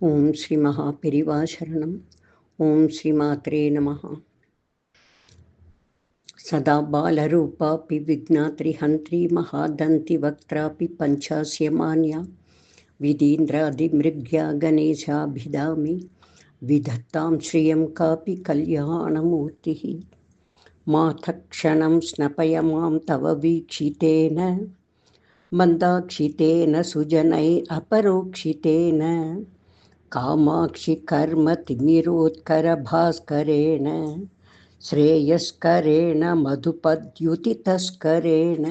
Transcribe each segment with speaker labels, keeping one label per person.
Speaker 1: ஓம் ஸ்ரீ மகா பெரிவா சரணம். ஓம் ஸ்ரீ மாத்ரே நமஹ. சதா பாலரூபாபி விக்னாத்ரி ஹந்த்ரி மகாதந்தி வக்த்ராபி பஞ்சாஸ்யமான்யா விதீந்திராதிமிருக்யா கணேசாபிதாமி விதத்தாம் ஸ்ரீயம் காபி கல்யாணமூர்த்திஹி. மாதக்ஷணம் ஸ்னபய மாம் தவ வீக்ஷிதேன மந்தாக்ஷிதேன சுஜனை அபரோக்ஷிதேன காமாட்சி கர்ம திமிரோத்கர பாஸ்கரேண ஸ்ரேயஸ்கரேண மதுபத்யுதி தஸ்கரேண.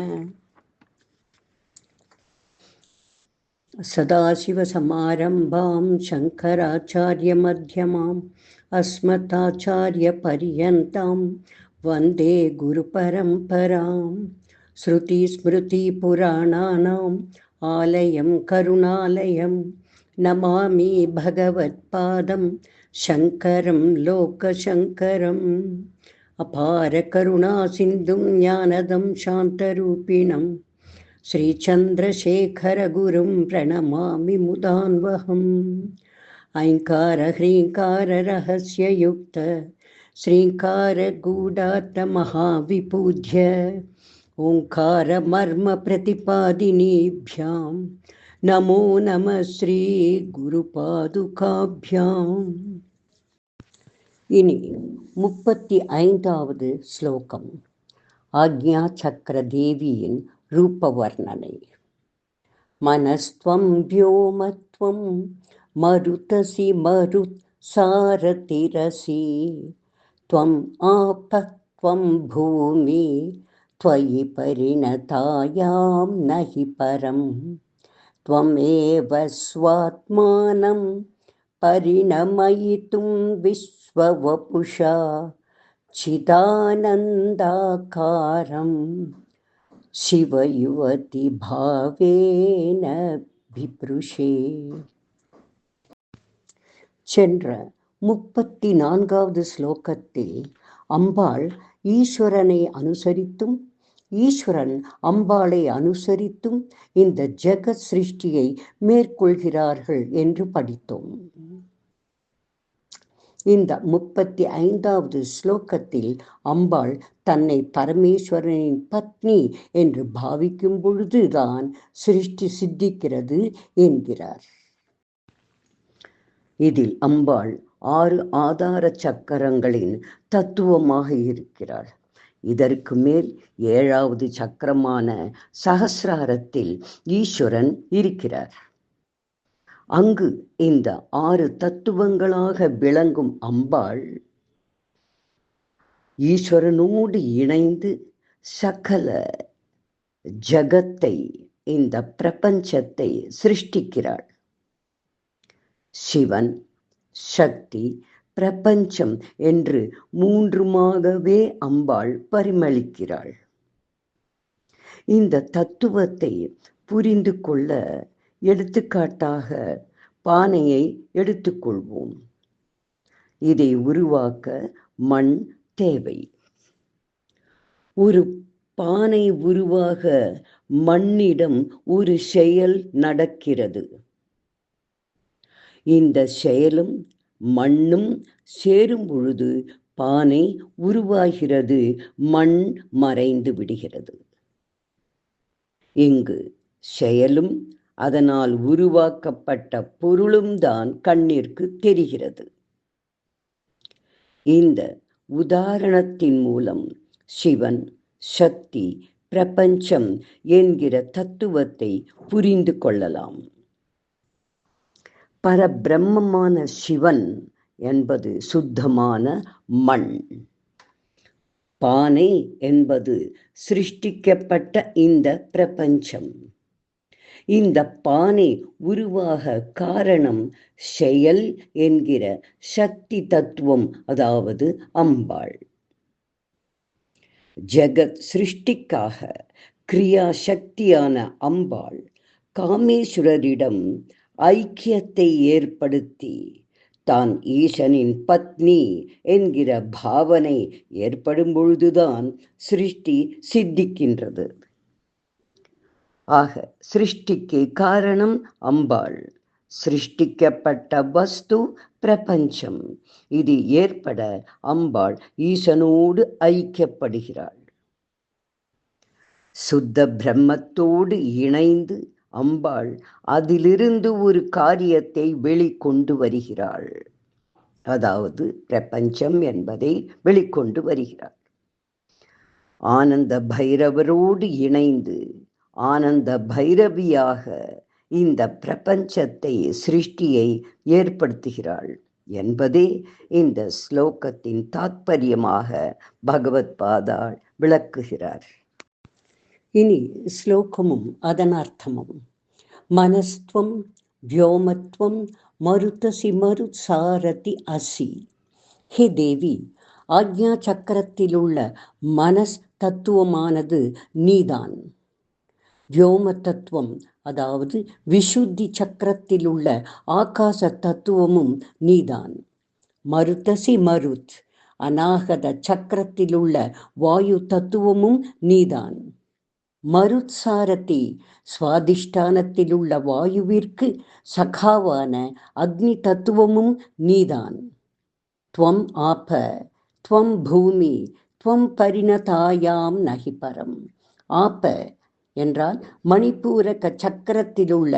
Speaker 1: சதாசிவசமாரம்பாம் சங்கராச்சாரிய மத்யமாம் அஸ்மதாச்சாரிய பரியந்தாம் வந்தே குரு பரம்பராம். ஸ்ருதி ஸ்மிருதி புராணானாம் ஆலயம் கருணாலயம் நமாமி பகவத்பாதம் சங்கரம் லோகசங்கரம். அபார கருணா சிந்தும் ஞானதம் சாந்தரூபிணம் ஸ்ரீசந்திரசேகர குரும் பிரணமாமி முதான்வகம். ஐங்கார ஹ்ரீங்கார ரகஸ்யயுக்த ஸ்ரீங்கார கூடார்த்த மகாவிபூஜ்ய ஓங்கார மர்ம பிரதிபாதினீभ्यां நமோ நம ஸ்ரீ குரு பாதுகாभ्याம். இனி 35வது ஸ்லோகம். ஆக்ஞா சக்கர தேவியின் ரூப வர்ணனை. மனஸ்த்வம் வ்யோமத்வம் மருதசி மருத் சாரதிரசி த்வம் ஆபத்வம் பூமி த்வயி பரிணதாயாம் நஹி பரம் த்வமேவ ஸ்வாத்மானம் பரிணமயிதும் விஸ்வவபுஷா சிதானந்தாகாரம் சிவயுவதி பாவேன பிப்ருஷே. சென்ற 34வது ஸ்லோகத்தில் அம்பாள் ஈஸ்வரனை அனுசரித்தும் ஈஸ்வரன் அம்பாளை அனுசரித்தும் இந்த ஜெகத் சிருஷ்டியை மேற்கொள்கிறார்கள் என்று படித்தோம். இந்த 35வது ஸ்லோகத்தில் அம்பாள் தன்னை பரமேஸ்வரனின் பத்னி என்று பாவிக்கும் பொழுதுதான் சிருஷ்டி சித்திக்கிறது என்கிறார். இதில் அம்பாள் 6 ஆதார சக்கரங்களின் தத்துவமாக இருக்கிறாள். இதற்கு மேல் 7வது சக்கரமான சகசிராரத்தில் ஈஸ்வரன் இருக்கிறார். அங்கு இந்த 6 தத்துவங்களாக விளங்கும் அம்பாள் ஈஸ்வரனோடு இணைந்து சகல ஜகத்தை, இந்த பிரபஞ்சத்தை சிருஷ்டிக்கிறாள். சிவன், சக்தி, பிரபஞ்சம் என்று 3மாகவே அம்பாள் பரிமளிக்கிறாள். இந்த தத்துவத்தை புரிந்து கொள்ள எடுத்துக்காட்டாக பானையை எடுத்துக்கொள்வோம். இதை உருவாக்க மண் தேவை. ஒரு பானை உருவாக மண்ணிடம் ஒரு செயல் நடக்கிறது. இந்த செயலும் மண்ணும் சேரும் பொழுது பானை உருவாகிறது, மண் மறைந்து விடுகிறது. இங்கு செயலும் அதனால் உருவாக்கப்பட்ட பொருளும் தான் கண்ணிற்கு தெரிகிறது. இந்த உதாரணத்தின் மூலம் சிவன், சக்தி, பிரபஞ்சம் என்கிற தத்துவத்தை புரிந்து கொள்ளலாம். பரபிரம்மமான சிவன் என்பது சுத்தமான மண். பானை என்பது சிருஷ்டிக்கப்பட்ட இந்த பிரபஞ்சம். இந்த பானை உருவாக காரணம் செயல் என்கிற சக்தி தத்துவம், அதாவது அம்பாள். ஜெகத் சிருஷ்டிக்காக கிரியா சக்தியான அம்பாள் காமேஸ்வரரிடம் ஐக்கியத்தை ஏற்படுத்தி தான் ஈசனின் பத்னி என்கிற பாவனை ஏற்படும் பொழுதுதான் சிருஷ்டி சித்திக்கின்றது. ஆக சிருஷ்டிக்கு காரணம் அம்பாள், சிருஷ்டிக்கப்பட்ட வஸ்து பிரபஞ்சம். இது ஏற்பட அம்பாள் ஈசனோடு ஐக்கியப்படுகிறாள். சுத்த பிரம்மத்தோடு இணைந்து அம்பாள் அதிலிருந்து ஒரு காரியத்தை வெளிக்கொண்டு வருகிறாள். அதாவது பிரபஞ்சம் என்பதை வெளிக்கொண்டு வருகிறாள். ஆனந்த பைரவரோடு இணைந்து ஆனந்த பைரவியாக இந்த பிரபஞ்சத்தை சிருஷ்டியை ஏற்படுத்துகிறாள் என்பதே இந்த ஸ்லோகத்தின் தாத்பரியமாக பகவத் பாதாள் விளக்குகிறார். இனி ஸ்லோகமும் அதன் அர்த்தமும். மனஸ்துவம் வியோமத்வம் மருதசி மருத்சாரதி அசி. ஹே தேவி, ஆக்ஞா சக்கரத்திலுள்ள மனஸ் தத்துவமானது நீதான். வியோம தத்துவம், அதாவது விசுத்தி சக்கரத்திலுள்ள ஆகாச தத்துவமும் நீதான். மருதசி மருத், அநாகத சக்கரத்திலுள்ள வாயு தத்துவமும் நீதான். மருத்சாரதி, சுவாதிஷ்டானத்திலுள்ள வாயுவிற்கு சகாவான அக்னி தத்துவமும் நீதான். துவம் ஆப, துவம் பூமி, துவம் பரிணதாயாம் நகி பரம். ஆப என்றால் மணிப்பூரக சக்கரத்திலுள்ள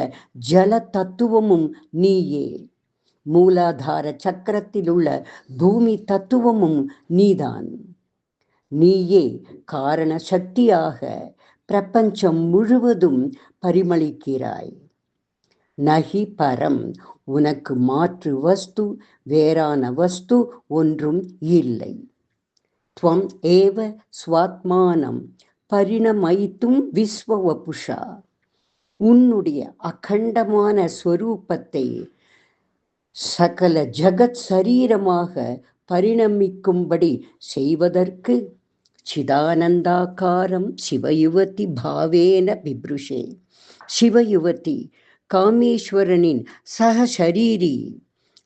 Speaker 1: ஜல தத்துவமும் நீயே. மூலாதார சக்கரத்திலுள்ள பூமி தத்துவமும் நீதான். நீயே காரண சக்தியாக பிரபஞ்சம் முழுவதும் பரிமளிக்கிறாய். நகி பரம், உனக்கு மாற்று வஸ்து, வேறான வஸ்து ஒன்றும் இல்லை. துவம் ஏவ ஸ்வாத்மானம் பரிணமயித்தும் விஸ்வவபுஷா, உன்னுடைய அகண்டமான ஸ்வரூபத்தை சகல ஜகத் சரீரமாக பரிணமிக்கும்படி செய்வதற்கு சிதானந்தாகாரம் சிவயுவதி பாவேன பிப்ருஷே. சிவயுவதி, காமேஸ்வரனின் சகசரீரி,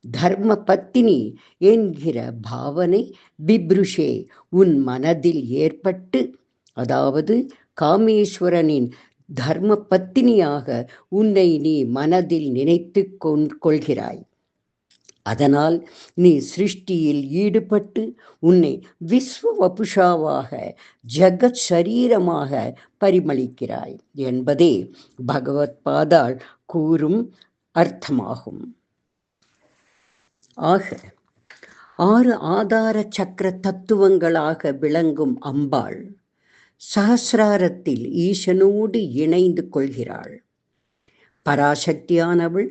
Speaker 1: தர்ம பத்தினி என்கிற பாவனை பிப்ருஷே உன் மனதில் ஏற்பட்டு, அதாவது காமேஸ்வரனின் தர்ம பத்தினியாக உன்னை நீ மனதில் நினைத்து கொள்கிறாய். அதனால் நீ சிருஷ்டியில் ஈடுபட்டு உன்னை விஸ்வவபுஷாவாக ஜகத் சரீரமாக பரிமளிக்கிறாய் என்பதே பகவத் பாதாள் கூறும் அர்த்தமாகும். ஆக 6 ஆதார சக்கர தத்துவங்களாக விளங்கும் அம்பாள் சஹஸ்ராரத்தில் ஈசனோடு இணைந்து கொள்கிறாள். பராசக்தியானவள்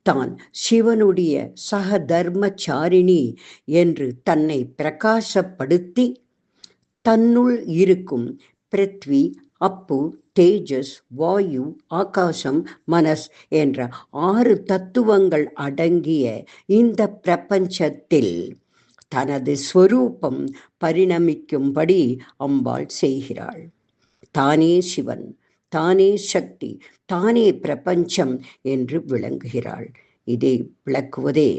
Speaker 1: தான் சிவனுடைய சகதர்மச்சாரிணி என்று தன்னை பிரகாசப்படுத்தி தன்னுள் இருக்கும் பிருத்வி, அப்பு, தேஜஸ், வாயு, ஆகாசம், மனஸ் என்ற 6 தத்துவங்கள் அடங்கிய இந்த பிரபஞ்சத்தில் தனது ஸ்வரூபம் பரிணமிக்கும்படி அம்பாள் செய்கிறாள். தானே சிவன், தானே சக்தி, தானே பிரபஞ்சம் என்று விளங்குகிறாள். இதை விளக்குவதே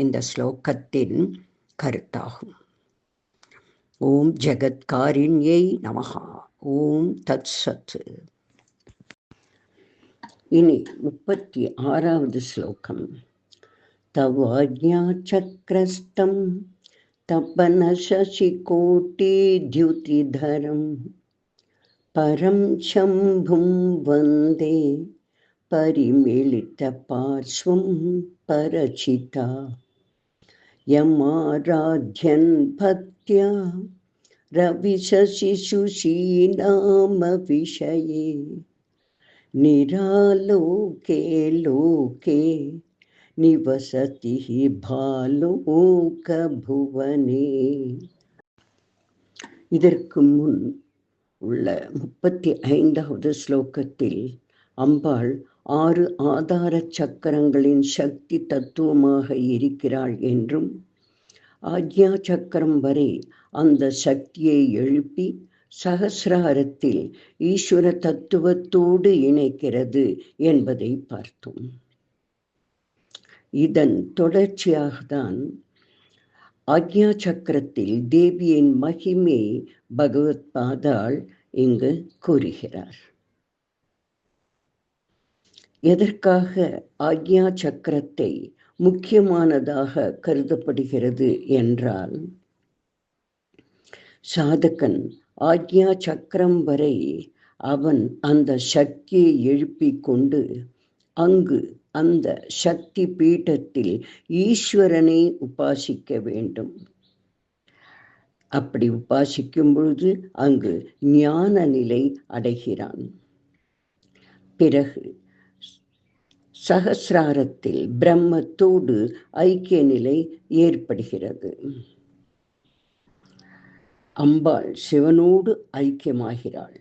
Speaker 1: இந்த ஸ்லோகத்தின் கருத்தாகும். ஓம் ஜகத்காரிண்யை நமஹா. ஓம் தத் சத். இனி 36வது ஸ்லோகம். தவாஜ்ஞா சக்ரஸ்தம் தபன சசிகோட்டி द्युतिधरं பரம் சம்பும் வந்தே பரிமிளித பார்ஸ்வம் பரசிதா யமாராத்யன் பக்த்யா ரவிசசி சுஷீநாம விஷயே நிராலோகே லோகே நிவசதி பாலோக புவனே. இதற்கு முன் உள்ள 35வது ஸ்லோகத்தில் அம்பாள் 6 ஆதார சக்கரங்களின் சக்தி தத்துவமாக இருக்கிறாள் என்றும், ஆக்ஞா சக்கரம் வரை அந்த சக்தியை எழுப்பி சகசிராரத்தில் ஈஸ்வர தத்துவத்தோடு இணைக்கிறது என்பதை பார்த்தோம். இதன் தொடர்ச்சியாகத்தான் ஆக்ஞா சக்கரத்தில் தேவியின் மகிமை பகவத் பாதாள் இங்கு கூறுகிறார். எதற்காக ஆக்ஞா சக்கரத்தை முக்கியமானதாக கருதப்படுகிறது என்றால், சாதகன் ஆக்ஞா சக்கரம் வரை அவன் அந்த சக்தியை எழுப்பிக் கொண்டு அங்கு அந்த சக்தி பீட்டத்தில் ஈஸ்வரனை உபாசிக்க வேண்டும். அப்படி உபாசிக்கும் பொழுது அங்கு ஞான நிலை அடைகிறான். பிறகு சகசிராரத்தில் பிரம்மத்தோடு ஐக்கிய நிலை ஏற்படுகிறது. அம்பாள் சிவனோடு ஐக்கியமாகிறாள்.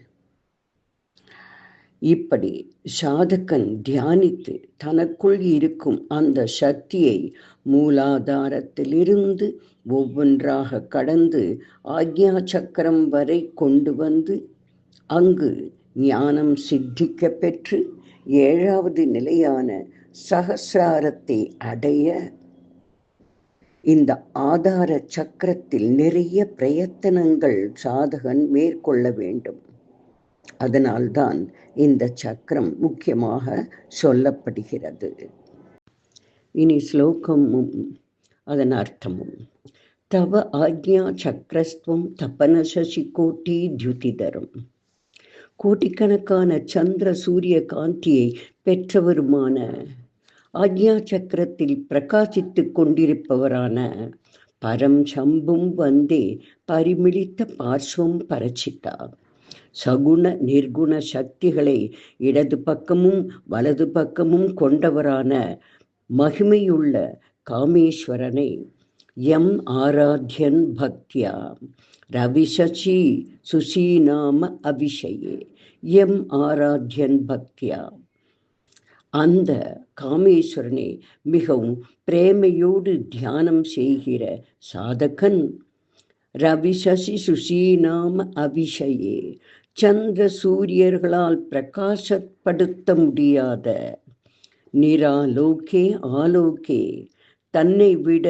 Speaker 1: இப்படி சாதகன் தியானித்து தனக்குள் இருக்கும் அந்த சக்தியை மூலாதாரத்திலிருந்து ஒவ்வொன்றாக கடந்து ஆக்ஞா சக்கரம் வரை கொண்டு வந்து அங்கு ஞானம் சித்திக்க பெற்று 7வது நிலையான சகசிராரத்தை அடைய இந்த ஆதார சக்கரத்தில் நிறைய பிரயத்தனங்கள் சாதகன் மேற்கொள்ள வேண்டும். அதனால்தான் இந்த சக்கரம் முக்கியமாக சொல்லப்படுகிறது. இனி ஸ்லோகமும் அதன் அர்த்தமும். தவ ஆக்ஞா சக்கரஸ்துவம் தபன சசி கோட்டி தியுதிதரும். கோட்டிக்கணக்கான சந்திர சூரிய காந்தியை பெற்றவருமான ஆக்ஞா சக்கரத்தில் பிரகாசித்துக் கொண்டிருப்பவரான பரம் சம்பும் வந்தே பரிமிளித்த பார்ஸ்வம் பரச்சிதா. சகுண நிர்குண சக்திகளை இடது பக்கமும் வலது பக்கமும் கொண்டவரான மகிமையுள்ள காமேஸ்வரனை எம் ஆராத்யன் பக்தியா ரவிசசி சுசீநாம அபிஷயே. எம் ஆராத்யன் பக்தியா, அந்த காமேஸ்வரனை மிகவும் பிரேமையோடு தியானம் செய்கிற சாதகன் ரவிசசி சுசீநாம அபிஷயே, சந்திர சூரியர்களால் பிரகாசப்படுத்த முடியாத நிராலோகே ஆலோகே, தன்னை விட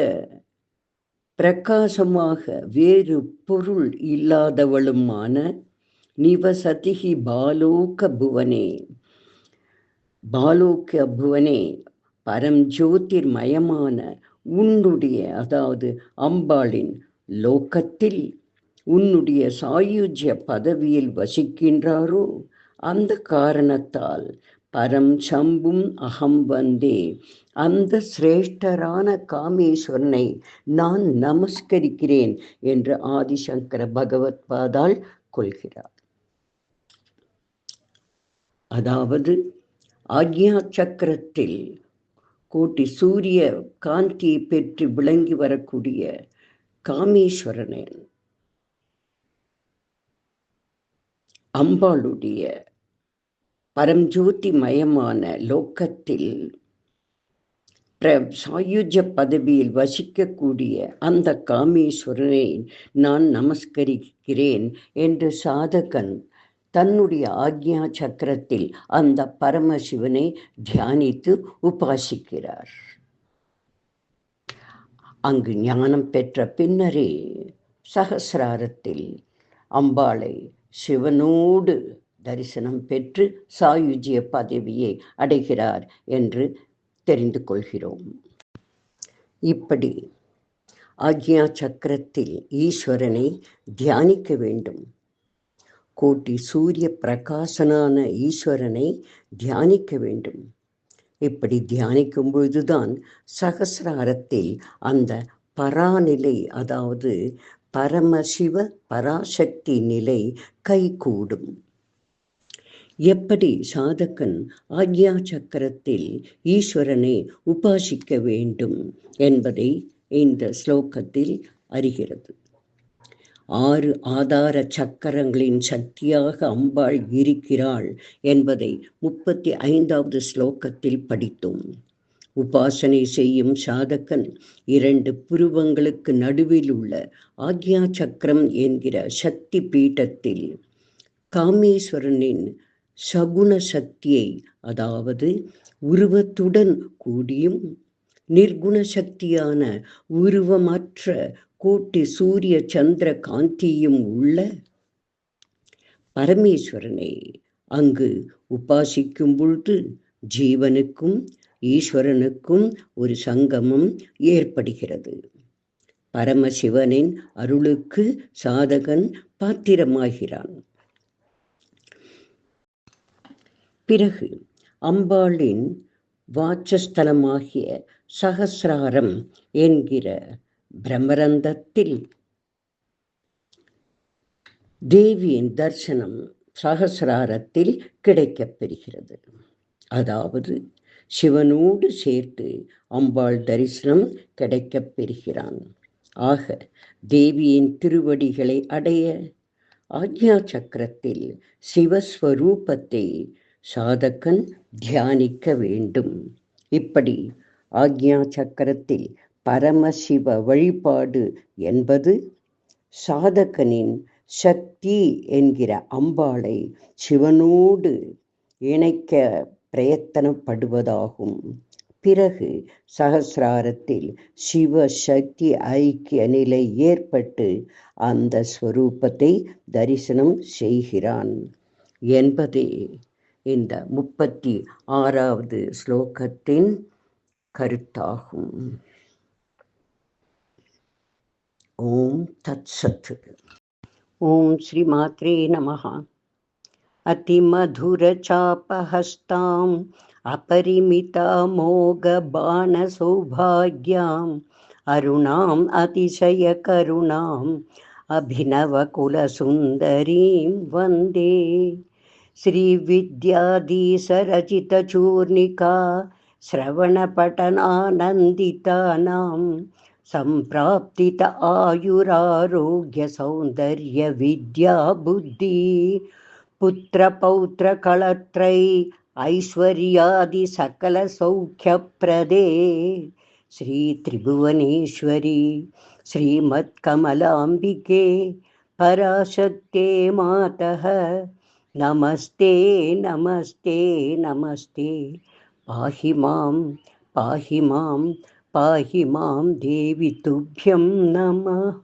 Speaker 1: பிரகாசமாக வேறு பொருள் இல்லாதவளுமான நிவசதிகி பாலோக புவனே, பாலோக புவனே பரம் ஜோதிர்மயமான உன்னுடைய, அதாவது அம்பாளின் லோகத்தில் உன்னுடைய சாயுஜ்ய பதவியில் வசிக்கின்றாரோ அந்த காரணத்தால் பரம் சம்பும் அகம் வந்தே, அந்த சிரேஷ்டரான காமேஸ்வரனை நான் நமஸ்கரிக்கிறேன் என்று ஆதிசங்கர பகவத் பாதால் கொள்கிறார். அதாவது ஆக்ஞா சக்கரத்தில் கோட்டி சூரிய காந்தியை பெற்று விளங்கி வரக்கூடிய காமேஸ்வரனை அம்பாளுடைய பரம்ஜோதி மயமான லோக்கத்தில் சாயுஜ பதவியில் வசிக்கக்கூடிய அந்த காமேஸ்வரனை நான் நமஸ்கரிக்கிறேன் என்று சாதகன் தன்னுடைய ஆக்ஞா சக்கரத்தில் அந்த பரமசிவனை தியானித்து உபாசிக்கிறார். அங்கு ஞானம் பெற்ற பின்னரே சகசிராரத்தில் அம்பாளை சிவனோடு தரிசனம் பெற்று சாயுஜ்ய பதவியை அடைகிறார் என்று தெரிந்து கொள்கிறோம். இப்படி ஆக்ஞா சக்கரத்தில் ஈஸ்வரனை தியானிக்க வேண்டும். கோட்டி சூரிய பிரகாசனான ஈஸ்வரனை தியானிக்க வேண்டும். இப்படி தியானிக்கும் பொழுதுதான் சகசிராரத்தில் அந்த பராநிலை, அதாவது பரமசிவ பராசக்தி நிலை கைகூடும். எப்படி சாதகன் ஆக்ஞா சக்கரத்தில் ஈஸ்வரனை உபாசிக்க வேண்டும் என்பதை இந்த ஸ்லோகத்தில் அறிகிறது. 6 ஆதார சக்கரங்களின் சக்தியாக அம்பாள் இருக்கிறாள் என்பதை 35வது ஸ்லோகத்தில் படித்தோம். உபாசனை செய்யும் சாதகன் 2 புருவங்களுக்கு நடுவில் உள்ள ஆக்ஞா சக்கரம் என்கிற சக்தி பீட்டத்தில் காமேஸ்வரனின் சகுண சக்தியை, அதாவது உருவத்துடன் கூடியும் நிர்குண சக்தியான உருவமற்ற கோட்டி சூரிய சந்திர காந்தியும் உள்ள பரமேஸ்வரனை அங்கு உபாசிக்கும் பொழுது ஜீவனுக்கும் ஈஸ்வரனுக்கும் ஒரு சங்கமம் ஏற்படுகிறது. பரமசிவனின் அருளுக்கு சாதகன் பாத்திரமாகிறான். பிறகு அம்பாளின் வாச்சஸ்தலமாகிய சகசிராரம் என்கிற பிரம்மரந்தத்தில் தேவியின் தரிசனம் சகசிராரத்தில் கிடைக்கப் பெறுகிறது. அதாவது சிவனோடு சேர்த்து அம்பாள் தரிசனம் கிடைக்கப் பெறுகிறான். ஆக தேவியின் திருவடிகளை அடைய ஆக்ஞா சக்கரத்தில் சிவஸ்வரூபத்தை சாதகன் தியானிக்க வேண்டும். இப்படி ஆக்ஞா சக்கரத்தில் பரமசிவ வழிபாடு என்பது சாதகனின் சக்தி என்கிற அம்பாளை சிவனோடு இணைக்க பிரயத்தனப்படுவதாகும். பிறகு சகசிராரத்தில் சிவ சக்தி ஐக்கிய நிலை ஏற்பட்டு அந்த ஸ்வரூபத்தை தரிசனம் செய்கிறான் என்பதே இந்த 36வது ஸ்லோகத்தின் கருத்தாகும். ஓம் தத் சத். ஓம் ஸ்ரீ மாத்ரே நமஹ. அதிமதுரசாபஹஸ்தாம் अपरिमितामोघबाणसौभाग्याम् अरुणाम् अतिशयकरुणाम् अभिनवकुलसुन्दरीं वन्दे श्रीविद्याधीशरचितचूर्णिका श्रवणपठनानन्दितानां सम्प्राप्तित आयुरारोग्यसौन्दर्यविद्याबुद्धि पुत्रपौत्रकलत्रै ऐश्वर्यादि सकल सौख्यप्रदे श्रीत्रिभुवनेश्वरी श्रीमत्कमलाम्बिके पराशक्ते मातः नमस्ते नमस्ते नमस्ते. पाहि मां पाहि मां पाहि मां देवी तुभ्यं नमः.